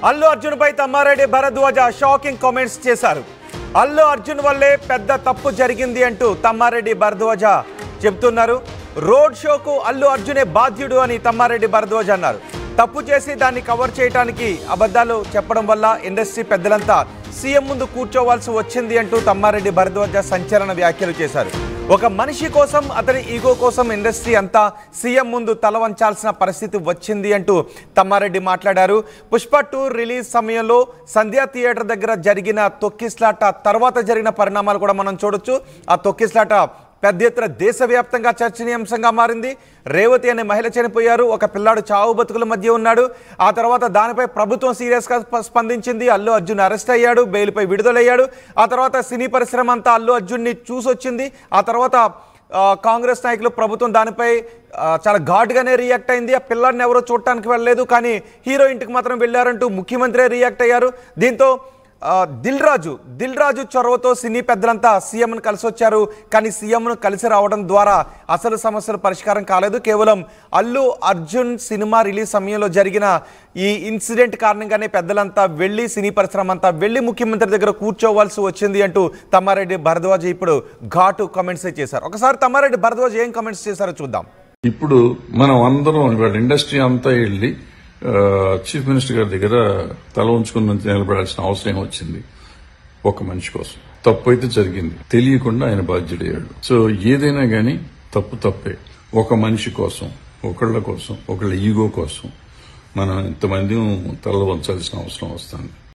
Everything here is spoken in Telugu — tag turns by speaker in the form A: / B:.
A: అల్లు అర్జున్ పై తమ్మారెడ్డి భరద్వాజ షాకింగ్ కామెంట్స్ చేశారు. అల్లు అర్జున్ వల్లే పెద్ద తప్పు జరిగింది అంటూ తమ్మారెడ్డి భరద్వాజ చెప్తున్నారు. రోడ్ షోకు అల్లు అర్జునే బాధ్యుడు అని తమ్మారెడ్డి భరద్వాజ అన్నారు. తప్పు చేసి దాన్ని కవర్ చేయడానికి అబద్ధాలు చెప్పడం వల్ల ఇండస్ట్రీ పెద్దలంతా సీఎం ముందు కూర్చోవాల్సి వచ్చింది అంటూ తమ్మారెడ్డి భరద్వాజ సంచలన వ్యాఖ్యలు చేశారు. ఒక మనిషి కోసం, అతని ఈగో కోసం ఇండస్ట్రీ అంతా సీఎం ముందు తల వంచాల్సిన పరిస్థితి వచ్చింది అంటూ తమ్మారెడ్డి మాట్లాడారు. పుష్ప 2 రిలీజ్ సమయంలో సంధ్యా థియేటర్ దగ్గర జరిగిన తొక్కిస్లాట తర్వాత జరిగిన పరిణామాలు కూడా మనం చూడొచ్చు. ఆ తొక్కిస్లాట పెద్ద ఎత్తున దేశవ్యాప్తంగా చర్చనీయాంశంగా మారింది. రేవతి అనే మహిళ చనిపోయారు. ఒక పిల్లాడు చావు బతుకుల మధ్య ఉన్నాడు. ఆ తర్వాత దానిపై ప్రభుత్వం సీరియస్గా స్పందించింది. అల్లు అర్జున్ అరెస్ట్ అయ్యాడు, బెయిల్పై విడుదలయ్యాడు. ఆ తర్వాత సినీ పరిశ్రమ అంతా అల్లు అర్జున్ని చూసొచ్చింది. ఆ తర్వాత కాంగ్రెస్ నాయకులు, ప్రభుత్వం దానిపై చాలా ఘాటుగానే రియాక్ట్ అయింది. ఆ పిల్లాడిని ఎవరో చూడటానికి వెళ్ళలేదు, కానీ హీరో ఇంటికి మాత్రం వెళ్ళారంటూ ముఖ్యమంత్రి రియాక్ట్ అయ్యారు. దీంతో దిల్ రాజు చొరవతో సినీ పెద్దలంతా సీఎంను కలిసి వచ్చారు. కానీ సీఎంను కలిసి రావడం ద్వారా అసలు సమస్యలు పరిష్కారం కాలేదు. కేవలం అల్లు అర్జున్ సినిమా రిలీజ్ సమయంలో జరిగిన ఈ ఇన్సిడెంట్ కారణంగానే పెద్దలంతా వెళ్ళి, సినీ పరిశ్రమ అంతా వెళ్ళి ముఖ్యమంత్రి దగ్గర కూర్చోవలసి వచ్చింది అంటూ తమ్మారెడ్డి భరద్వాజ్ ఇప్పుడు ఘాటు కామెంట్స్ చేశారు. ఒకసారి తమ్మారెడ్డి భరద్వాజ్ ఏం కామెంట్స్ చేశారో చూద్దాం.
B: ఇప్పుడు మనం అందరం ఇవాళ ఇండస్ట్రీ అంతా వెళ్ళి చీఫ్ మినిస్టర్ గారి దగ్గర తల ఉంచుకుని నిలబడాల్సిన అవసరం వచ్చింది. ఒక మనిషి కోసం తప్పు అయితే జరిగింది, తెలియకుండా ఆయన బాధ్యుడయ్యాడు. సో ఏదైనా గానీ తప్పే. ఒక మనిషి కోసం, ఒకళ్ళ ఈగో కోసం మనం ఇంతమంది తల వంచాల్సిన అవసరం వస్తుంది.